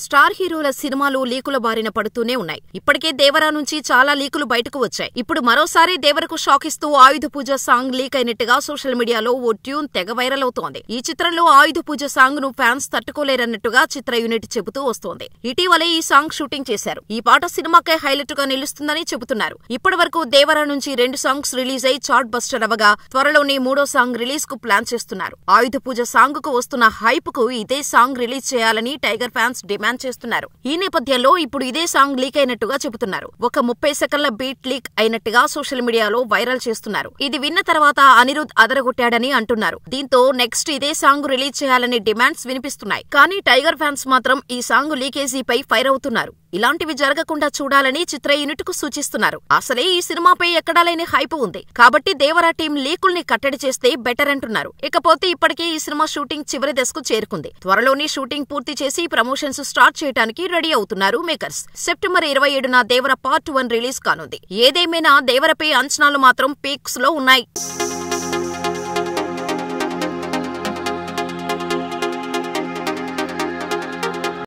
Star హీరోల సినిమాలు లీకుల బారిన పడుతూనే ఉన్నాయి. ఇప్పటికే దేవరా నుంచి చాలా లీకులు బయటకు వచ్చాయి. ఇప్పుడు మరోసారి దేవరకు షాక్ ఇస్తూ ఆయుధ పూజ సాంగ్ లీక్ అయినట్టుగా సోషల్ మీడియాలో ఓ ట్యూన్ తెగ వైరల్ అవుతోంది. ఈ చిత్రంలో ఆయుధ పూజ సాంగ్ ను ఫ్యాన్స్ తట్టుకోలేరన్నట్టుగా చిత్ర యూనిట్ చెబుతూ వస్తోంది. ఇటీవలే ఈ సాంగ్ షూటింగ్ చేశారు. ఈ పాట సినిమాకే హైలైట్ గా నిలుస్తుందని చెబుతున్నారు. ఇప్పటి వరకు దేవరా నుంచి 2 సాంగ్స్ రిలీజ్ అయి చార్ట్ బస్టర్ అవగా త్వరలోనే 3వ సాంగ్ రిలీజ్ కు ప్లాన్ చేస్తున్నారు. ఆయుధ పూజ సాంగ్ కు వస్తున్న హైప్ కు ఇదే సాంగ్ రిలీజ్ చేయాలని టైగర్ ఫ్యాన్స్ డిమాండ్ చేస్తున్నారు. ఈ నేపథ్యంలో ఇప్పుడు ఇదే సాంగ్ లీక్ అయినట్టుగా చెబుతున్నారు. ఒక 30 సెకన్ల బీట్ లీక్ అయినట్టుగా సోషల్ మీడియాలో వైరల్ చేస్తున్నారు. ఇది విన్న తర్వాత అనిరుద్ అదరగొట్టాడని అంటున్నారు. దీంతో నెక్స్ట్ ఇదే సాంగ్ రిలీజ్ చేయాలనే డిమాండ్స్ వినిపిస్తున్నాయి. కానీ టైగర్ ఫ్యాన్స్ మాత్రం ఈ సాంగ్ లీకేజీపై ఫైర్ అవుతున్నారు. ఇలాంటివి జరగకుండా చూడాలని చిత్ర యూనిట్ కు సూచిస్తున్నారు. అసలే ఈ సినిమాపై ఎక్కడా లేని హైప్ ఉంది కాబట్టి దేవరా టీం లీకుల్ని కట్టడి చేస్తే బెటర్ అంటున్నారు. ఇకపోతే ఇప్పటికే ఈ సినిమా షూటింగ్ చివరి దశకు చేరుకుంది. త్వరలోనే షూటింగ్ పూర్తి చేసి ప్రమోషన్స్ స్టార్ట్ చేయడానికి రెడీ అవుతున్నారు మేకర్స్. సెప్టెంబర్ 27న దేవర పార్ట్ 1 రిలీజ్ కానుంది. ఏదేమైనా దేవరపై అంచనాలు మాత్రం పీక్స్ లో ఉన్నాయి.